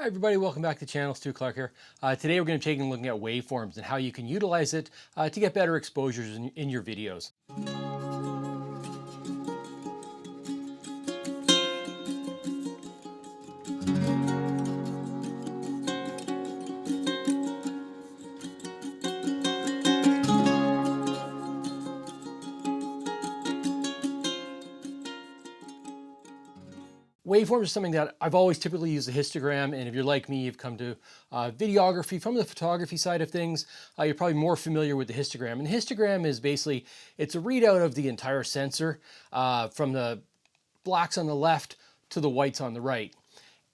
Hi everybody, welcome back to the channel. Stu Clark here. Today we're going to be taking a look at waveforms and how you can utilize it to get better exposures in your videos. Waveforms is something that I've always typically used the histogram, and if you're like me, you've come to videography from the photography side of things, you're probably more familiar with the histogram. And the histogram is basically, it's a readout of the entire sensor from the blacks on the left to the whites on the right.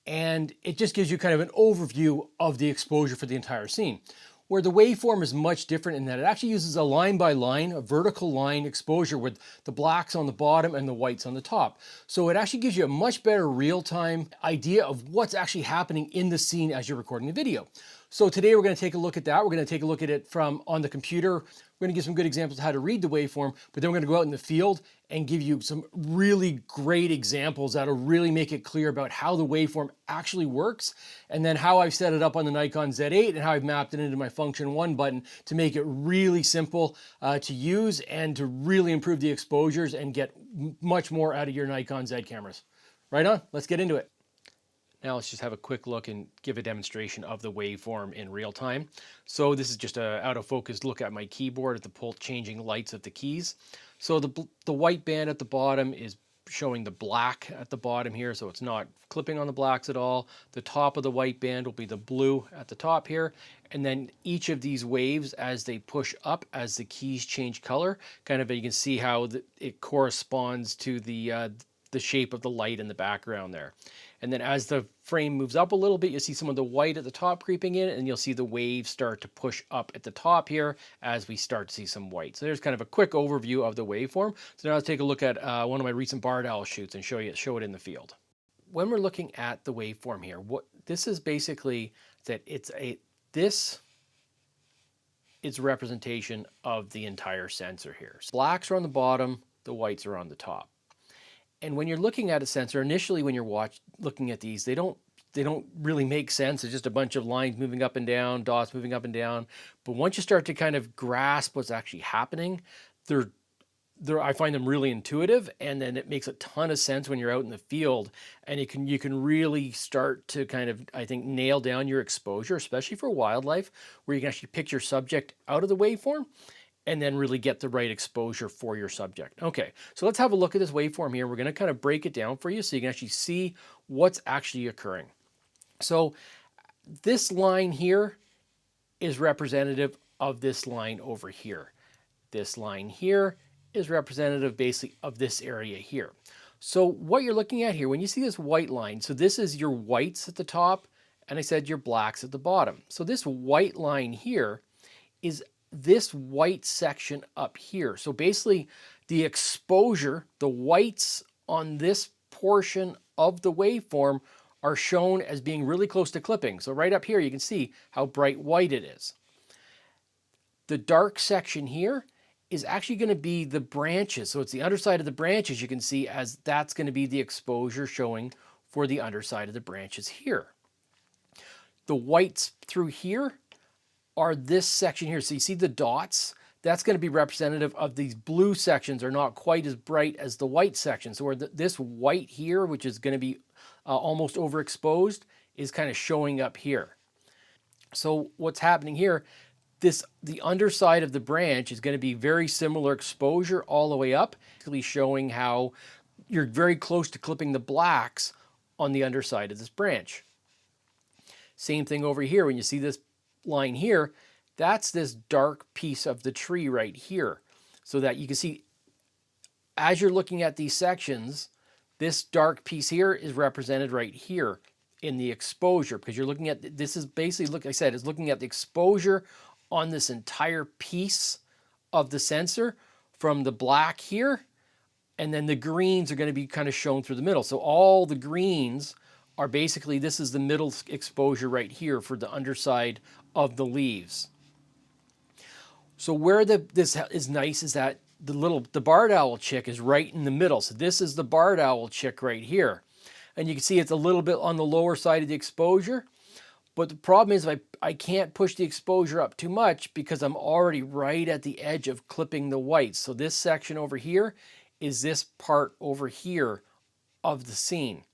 And it just gives you kind of an overview of the exposure for the entire scene. Where the waveform is much different in that it actually uses a line by line, a vertical line exposure with the blacks on the bottom and the whites on the top. So it actually gives you a much better real-time idea of what's actually happening in the scene as you're recording the video. So today we're going to take a look at that. We're going to take a look at it from on the computer. We're going to give some good examples of how to read the waveform, but then we're going to go out in the field and give you some really great examples that'll really make it clear about how the waveform actually works, and then how I've set it up on the Nikon Z8 and how I've mapped it into my function 1 button to make it really simple to use and to really improve the exposures and get much more out of your Nikon Z cameras. Right on, let's get into it. Now let's just have a quick look and give a demonstration of the waveform in real time. So this is just a out of focus look at my keyboard at the changing lights of the keys. So the white band at the bottom is showing the black at the bottom here, so it's not clipping on the blacks at all. The top of the white band will be the blue at the top here, and then each of these waves as they push up as the keys change color, kind of you can see how it corresponds to the shape of the light in the background there. And then as the frame moves up a little bit, you'll see some of the white at the top creeping in, and you'll see the waves start to push up at the top here as we start to see some white. So there's kind of a quick overview of the waveform. So now let's take a look at one of my recent barred owl shoots and show it in the field. When we're looking at the waveform here, what this is basically that this is representation of the entire sensor here. So blacks are on the bottom, the whites are on the top. And when you're looking at a sensor, initially when you're looking at these, they don't really make sense. It's just a bunch of lines moving up and down, dots moving up and down. But once you start to kind of grasp what's actually happening, I find them really intuitive, and then it makes a ton of sense when you're out in the field, and you can really start to kind of, I think, nail down your exposure, especially for wildlife, where you can actually pick your subject out of the waveform and then really get the right exposure for your subject. Okay, so let's have a look at this waveform here. We're going to kind of break it down for you so you can actually see what's actually occurring. So this line here is representative of this line over here. This line here is representative basically of this area here. So what you're looking at here, when you see this white line, so this is your whites at the top, and I said your blacks at the bottom. So this white line here is this white section up here. So basically the exposure, the whites on this portion of the waveform are shown as being really close to clipping. So right up here you can see how bright white it is. The dark section here is actually going to be the branches. So it's the underside of the branches, you can see, as that's going to be the exposure showing for the underside of the branches here. The whites through here are this section here. So you see the dots, that's going to be representative of these blue sections are not quite as bright as the white section. So where this white here, which is going to be almost overexposed, is kind of showing up here. So what's happening here, the underside of the branch is going to be very similar exposure all the way up, basically showing how you're very close to clipping the blacks on the underside of this branch. Same thing over here. When you see this line here, that's this dark piece of the tree right here. So that you can see, as you're looking at these sections, this dark piece here is represented right here in the exposure, because you're looking at, this is basically, like I said, is looking at the exposure on this entire piece of the sensor from the black here, and then the greens are going to be kind of shown through the middle. So all the greens are basically, this is the middle exposure right here for the underside of the leaves. So where this is nice is that the barred owl chick is right in the middle. So this is the barred owl chick right here. And you can see it's a little bit on the lower side of the exposure. But the problem is I can't push the exposure up too much because I'm already right at the edge of clipping the whites. So this section over here is this part over here of the scene.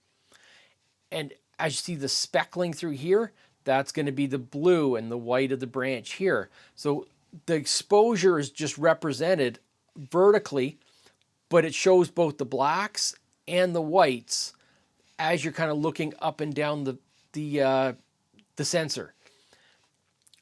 And as you see the speckling through here, that's going to be the blue and the white of the branch here. So the exposure is just represented vertically, but it shows both the blacks and the whites as you're kind of looking up and down the sensor.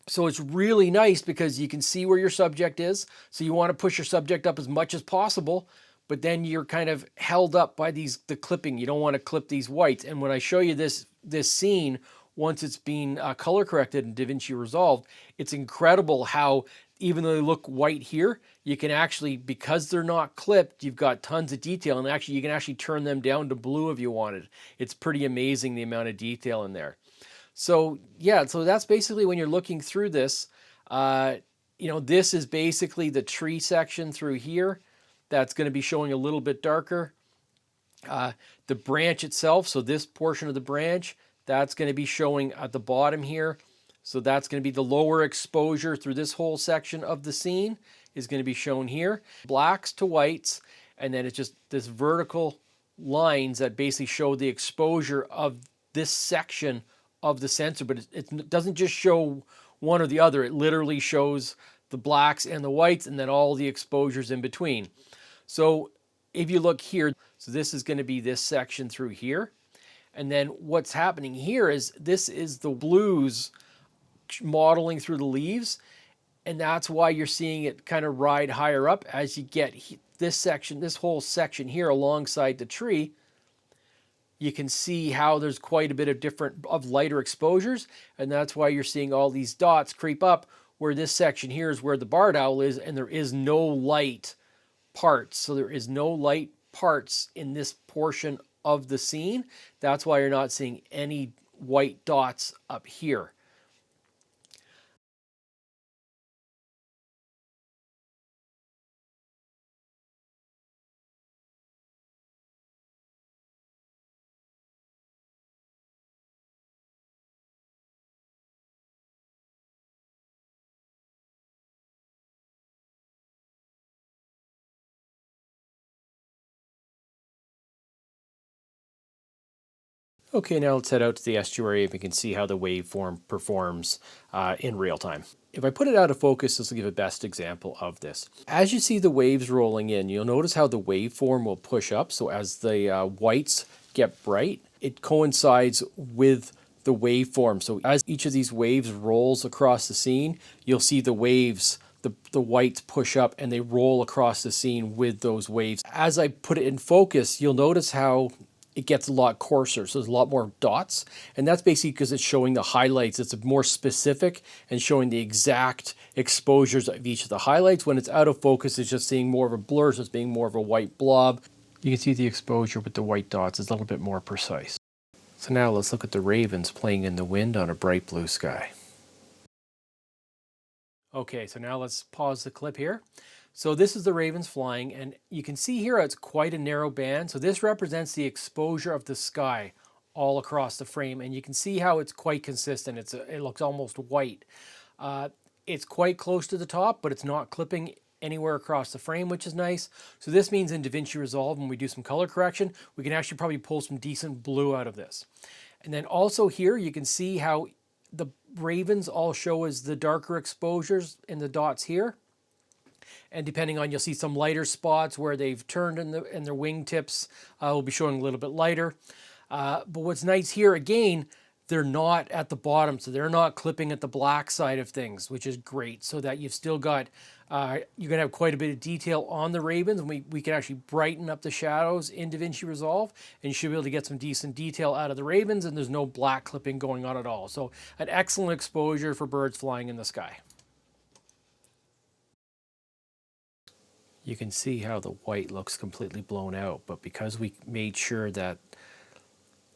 So it's really nice because you can see where your subject is. So you want to push your subject up as much as possible, but then you're kind of held up by the clipping. You don't want to clip these whites. And when I show you this scene, once it's been color corrected in DaVinci Resolve, it's incredible how even though they look white here, you can actually, because they're not clipped, you've got tons of detail, and actually you can actually turn them down to blue if you wanted. It's pretty amazing the amount of detail in there. So yeah, so that's basically when you're looking through this, this is basically the tree section through here. That's going to be showing a little bit darker. The branch itself, so this portion of the branch, that's going to be showing at the bottom here. So that's going to be the lower exposure through this whole section of the scene is going to be shown here. Blacks to whites, and then it's just this vertical lines that basically show the exposure of this section of the sensor, but it doesn't just show one or the other. It literally shows the blacks and the whites and then all the exposures in between. So if you look here, so this is going to be this section through here. And then what's happening here is this is the blues modeling through the leaves. And that's why you're seeing it kind of ride higher up as you get this section, this whole section here alongside the tree. You can see how there's quite a bit of lighter exposures, and that's why you're seeing all these dots creep up, where this section here is where the barred owl is, and there is no light parts. So there is no light parts in this portion of the scene. That's why you're not seeing any white dots up here. Okay, now let's head out to the estuary and we can see how the waveform performs in real time. If I put it out of focus, this will give a best example of this. As you see the waves rolling in, you'll notice how the waveform will push up. So as the whites get bright, it coincides with the waveform. So as each of these waves rolls across the scene, you'll see the waves, the whites push up and they roll across the scene with those waves. As I put it in focus, you'll notice how it gets a lot coarser, so there's a lot more dots, and that's basically because it's showing the highlights. It's more specific and showing the exact exposures of each of the highlights. When it's out of focus, it's just seeing more of a blur, so it's being more of a white blob. You can see the exposure with the white dots is a little bit more precise. So now let's look at the ravens playing in the wind on a bright blue sky. Okay, so now let's pause the clip here. So this is the ravens flying, and you can see here it's quite a narrow band. So this represents the exposure of the sky all across the frame, and you can see how it's quite consistent. It looks almost white. It's quite close to the top, but it's not clipping anywhere across the frame, which is nice. So this means in DaVinci Resolve, when we do some color correction, we can actually probably pull some decent blue out of this. And then also here, you can see how the ravens all show as the darker exposures in the dots here. And depending on, you'll see some lighter spots where they've turned and their wingtips will be showing a little bit lighter. But what's nice here, again, they're not at the bottom, so they're not clipping at the black side of things, which is great, so that you've still got, you're going to have quite a bit of detail on the ravens, and we can actually brighten up the shadows in DaVinci Resolve, and you should be able to get some decent detail out of the ravens, and there's no black clipping going on at all. So an excellent exposure for birds flying in the sky. You can see how the white looks completely blown out, but because we made sure that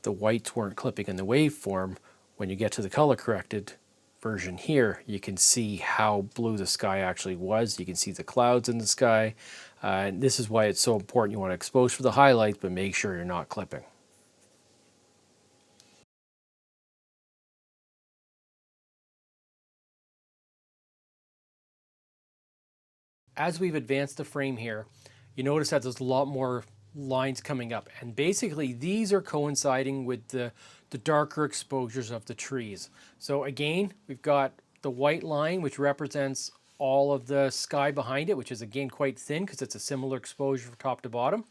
the whites weren't clipping in the waveform, when you get to the color corrected version here, you can see how blue the sky actually was. You can see the clouds in the sky. And this is why it's so important. You want to expose for the highlights, but make sure you're not clipping. as we've advanced the frame here, you notice that there's a lot more lines coming up. And basically these are coinciding with the darker exposures of the trees. So again, we've got the white line, which represents all of the sky behind it, which is again quite thin because it's a similar exposure from top to bottom.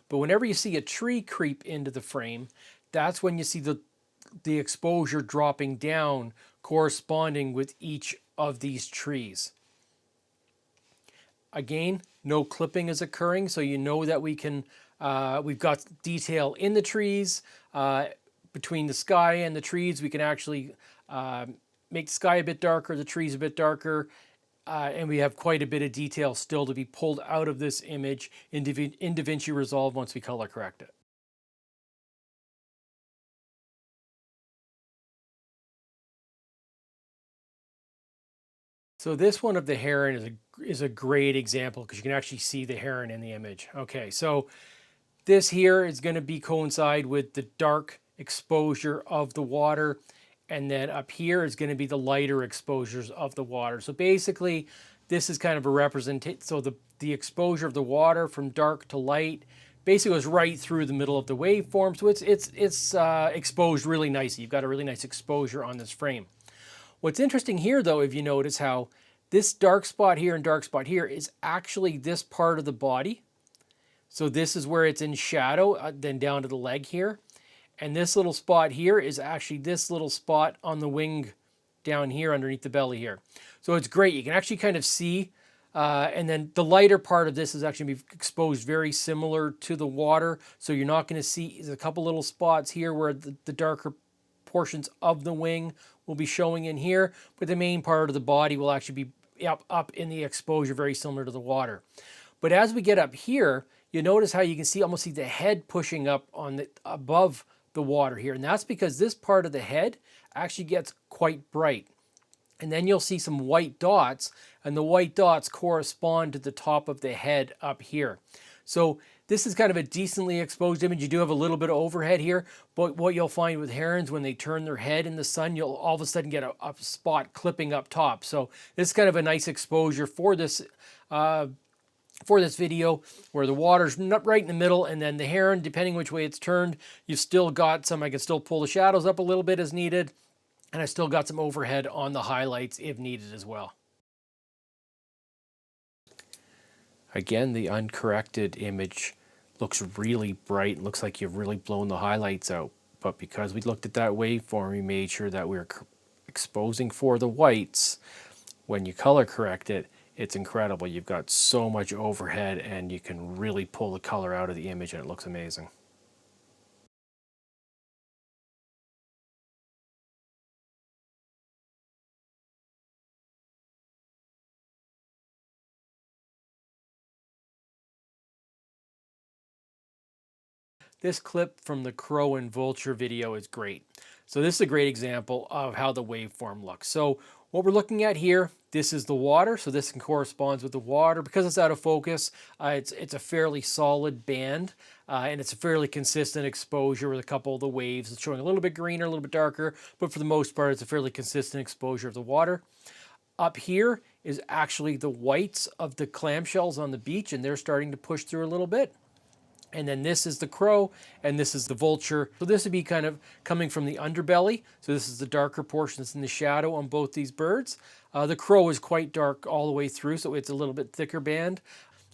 But whenever you see a tree creep into the frame, that's when you see the exposure dropping down corresponding with each of these trees. Again, no clipping is occurring, so you know that we've got detail in the trees. Between the sky and the trees, we can actually make the sky a bit darker, the trees a bit darker, and we have quite a bit of detail still to be pulled out of this image in DaVinci Resolve once we color correct it. So this one of the heron is a great example because you can actually see the heron in the image. Okay, so this here is going to be coincide with the dark exposure of the water, and then up here is going to be the lighter exposures of the water. So basically, this is kind of a representation. So the exposure of the water from dark to light basically goes right through the middle of the waveform. So it's exposed really nicely. You've got a really nice exposure on this frame. What's interesting here, though, if you notice how this dark spot here and dark spot here is actually this part of the body. So this is where it's in shadow, then down to the leg here. And this little spot here is actually this little spot on the wing down here underneath the belly here. So it's great. You can actually kind of see, and then the lighter part of this is actually exposed very similar to the water. So you're not going to see, there's a couple little spots here where the darker portions of the wing will be showing in here, but the main part of the body will actually be up in the exposure, very similar to the water. But as we get up here, you notice how you can almost see the head pushing up on above the water here. And that's because this part of the head actually gets quite bright. And then you'll see some white dots, and the white dots correspond to the top of the head up here. So this is kind of a decently exposed image. You do have a little bit of overhead here, but what you'll find with herons, when they turn their head in the sun, you'll all of a sudden get a spot clipping up top. So this is kind of a nice exposure for this video, where the water's right in the middle, and then the heron, depending which way it's turned, you've still got some, I can still pull the shadows up a little bit as needed, and I still got some overhead on the highlights if needed as well. Again, the uncorrected image looks really bright, looks like you've really blown the highlights out, but because we looked at that waveform, we made sure that we were exposing for the whites. When you color correct it, it's incredible. You've got so much overhead, and you can really pull the color out of the image, and it looks amazing. This clip from the crow and vulture video is great. So this is a great example of how the waveform looks. So what we're looking at here, this is the water. So this corresponds with the water. Because it's out of focus, it's a fairly solid band, and it's a fairly consistent exposure with a couple of the waves. It's showing a little bit greener, a little bit darker, but for the most part, it's a fairly consistent exposure of the water. Up here is actually the whites of the clamshells on the beach, and they're starting to push through a little bit. And then this is the crow, and this is the vulture. So this would be kind of coming from the underbelly. So this is the darker portion that's in the shadow on both these birds. The crow is quite dark all the way through, so it's a little bit thicker band.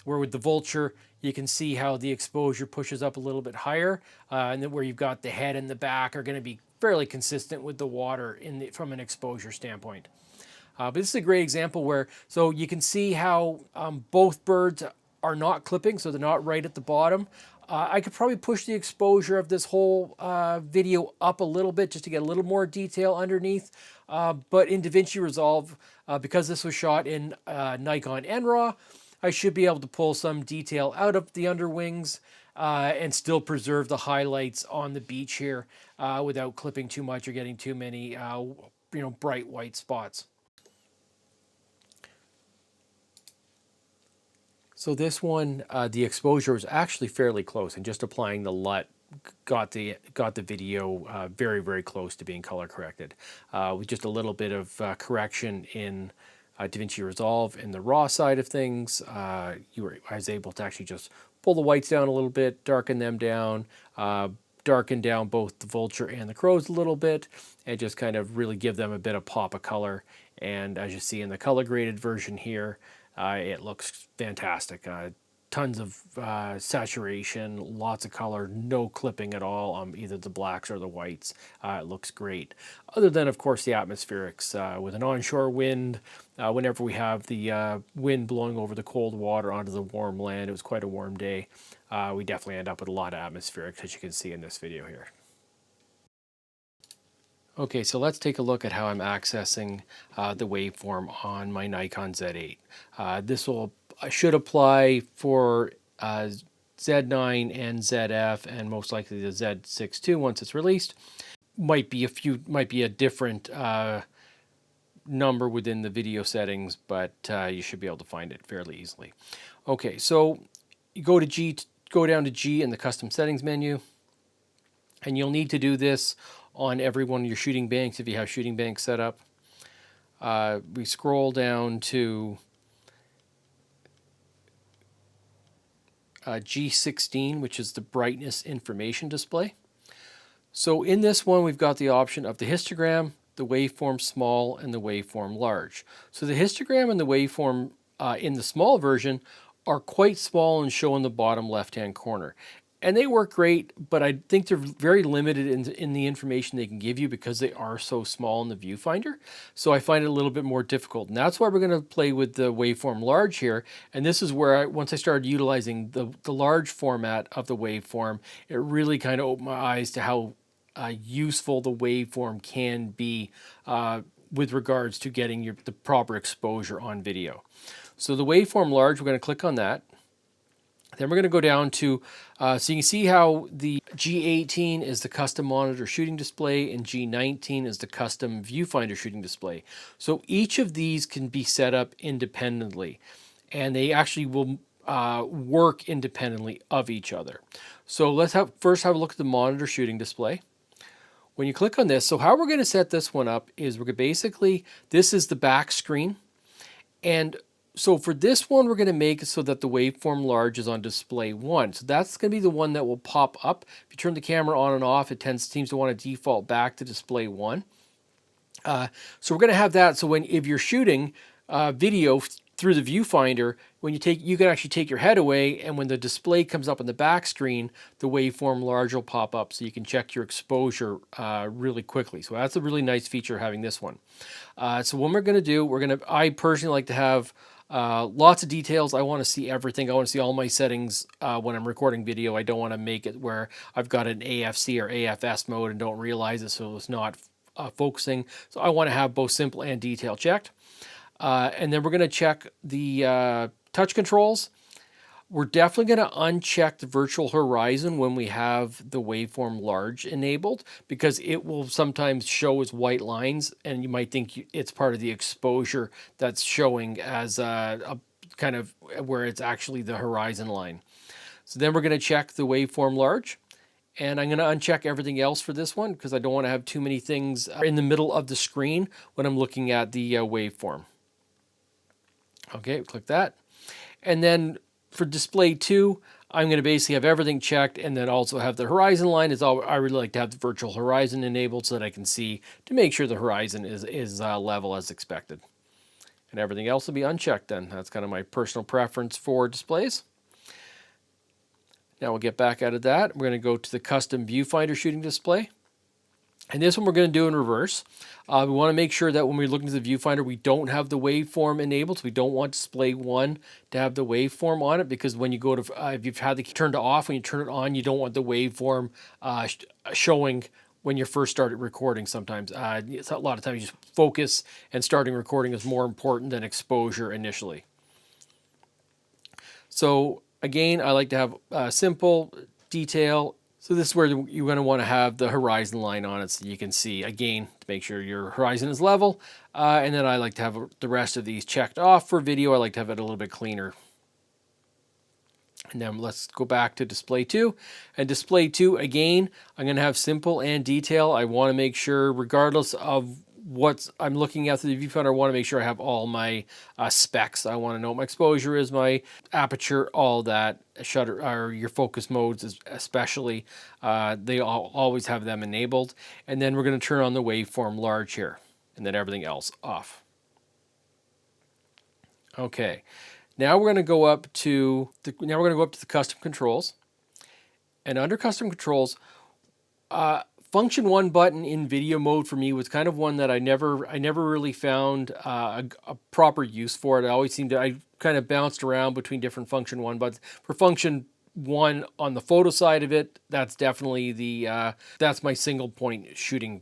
Where with the vulture, you can see how the exposure pushes up a little bit higher. And then where you've got the head and the back are going to be fairly consistent with the water from an exposure standpoint. But this is a great example where, so you can see how both birds are not clipping, so they're not right at the bottom. I could probably push the exposure of this whole video up a little bit just to get a little more detail underneath. But in DaVinci Resolve, because this was shot in Nikon NRAW, I should be able to pull some detail out of the underwings and still preserve the highlights on the beach here without clipping too much or getting too many bright white spots. So this one, the exposure is actually fairly close, and just applying the LUT got the video very, very close to being color corrected. With just a little bit of correction in DaVinci Resolve in the raw side of things. I was able to actually just pull the whites down a little bit, darken them down, darken down both the vulture and the crows a little bit, and just kind of really give them a bit of pop of color. And as you see in the color graded version here, it looks fantastic. Tons of saturation, lots of color, no clipping at all on either the blacks or the whites. It looks great. Other than, of course, the atmospherics. With an onshore wind, whenever we have the wind blowing over the cold water onto the warm land, it was quite a warm day, we definitely end up with a lot of atmospherics, as you can see in this video here. Okay, so let's take a look at how I'm accessing the waveform on my Nikon Z8. I should apply for Z9 and ZF, and most likely the Z6 too once it's released. Might be a different number within the video settings, but you should be able to find it fairly easily. Okay, so you go down to G in the custom settings menu, and you'll need to do this on every one of your shooting banks if you have shooting banks set up. We scroll down to G16, which is the brightness information display. So in this one, we've got the option of the histogram, the waveform small, and the waveform large. So the histogram and the waveform in the small version are quite small and show in the bottom left-hand corner. And they work great, but I think they're very limited in the information they can give you because they are so small in the viewfinder. So I find it a little bit more difficult. And that's why we're going to play with the waveform large here. And this is where once I started utilizing the large format of the waveform, it really kind of opened my eyes to how useful the waveform can be with regards to getting the proper exposure on video. So the waveform large, we're going to click on that. Then we're going to go down to, so you can see how the G18 is the custom monitor shooting display and G19 is the custom viewfinder shooting display. So each of these can be set up independently, and they actually will work independently of each other. So let's first have a look at the monitor shooting display. When you click on this, so how we're going to set this one up is this is the back screen. And so for this one, we're going to make it so that the waveform large is on display 1. So that's going to be the one that will pop up. If you turn the camera on and off, it seems to want to default back to display 1. So we're going to have that. So if you're shooting video through the viewfinder, you can actually take your head away, and when the display comes up on the back screen, the waveform large will pop up, so you can check your exposure really quickly. So that's a really nice feature having this one. So what we're going to do, I personally like to have lots of details. I want to see everything. I want to see all my settings when I'm recording video. I don't want to make it where I've got an AFC or AFS mode and don't realize it, so it's not focusing. So I want to have both simple and detail checked. And then we're going to check the touch controls. We're definitely going to uncheck the virtual horizon when we have the waveform large enabled, because it will sometimes show as white lines and you might think it's part of the exposure that's showing as a kind of where it's actually the horizon line. So then we're going to check the waveform large, and I'm going to uncheck everything else for this one because I don't want to have too many things in the middle of the screen when I'm looking at the waveform. Okay, click that. And then for display 2, I'm going to basically have everything checked, and then also have the horizon line. I really like to have the virtual horizon enabled so that I can see to make sure the horizon is level as expected. And everything else will be unchecked then. That's kind of my personal preference for displays. Now we'll get back out of that. We're going to go to the custom viewfinder shooting display. And this one we're going to do in reverse. We want to make sure that when we look into the viewfinder, we don't have the waveform enabled. So we don't want display 1 to have the waveform on it, because when you go to, if you've had the key turned off, when you turn it on, you don't want the waveform showing when you first started recording sometimes. It's a lot of times you just focus, and starting recording is more important than exposure initially. So again, I like to have simple detail. So this is where you're going to want to have the horizon line on it so you can see, again, to make sure your horizon is level. And then I like to have the rest of these checked off for video. I like to have it a little bit cleaner. And then let's go back to display 2. And display 2, again, I'm going to have simple and detail. I want to make sure, regardless of what I'm looking at through the viewfinder. I want to make sure I have all my specs. I want to know what my exposure is, my aperture, all that, shutter, or your focus modes especially. They always have them enabled. And then we're going to turn on the waveform large here, and then everything else off. Okay, now we're going to go up to the custom controls, and under custom controls, function 1 button in video mode for me was kind of one that I never really found a proper use for it. I kind of bounced around between different function 1 buttons. For function 1 on the photo side of it, that's definitely that's my single point shooting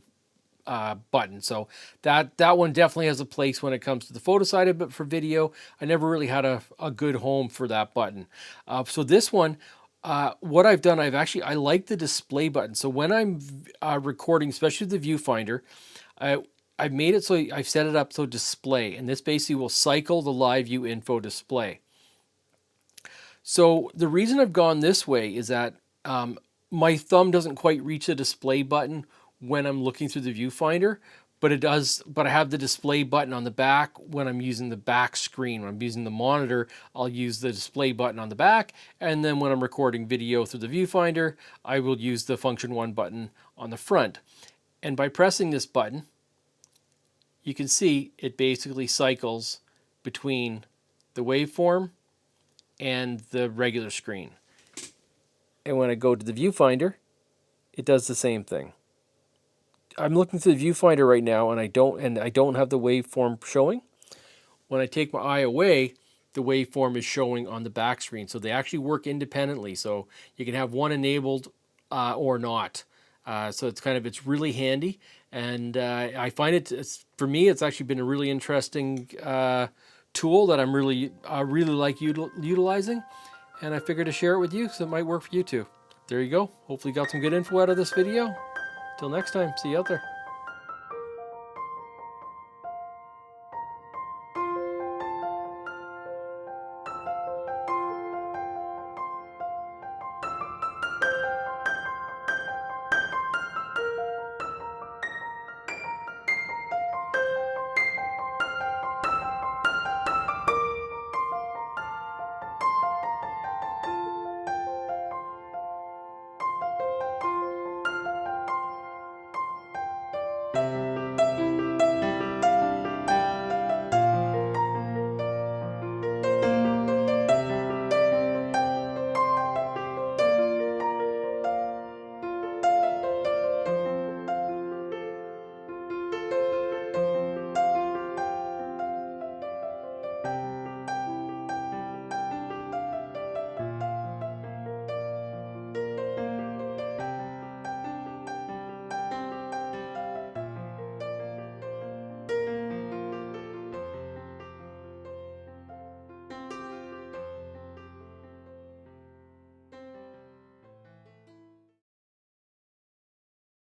button. So that one definitely has a place when it comes to the photo side of it. But for video, I never really had a good home for that button. So this one, what I've done, I like the display button. So when I'm recording, especially the viewfinder, I've made it so I've set it up so display, and this basically will cycle the live view info display. So the reason I've gone this way is that my thumb doesn't quite reach the display button when I'm looking through the viewfinder, but it does. But I have the display button on the back when I'm using the back screen. When I'm using the monitor, I'll use the display button on the back, and then when I'm recording video through the viewfinder, I will use the function 1 button on the front. And by pressing this button, you can see it basically cycles between the waveform and the regular screen. And when I go to the viewfinder, it does the same thing. I'm looking through the viewfinder right now, and I don't have the waveform showing. When I take my eye away, the waveform is showing on the back screen. So they actually work independently. So you can have one enabled or not. So it's really handy, and I find for me, it's actually been a really interesting tool that I'm really like utilizing, and I figured to share it with you, so it might work for you too. There you go. Hopefully you got some good info out of this video. Till next time, see you out there.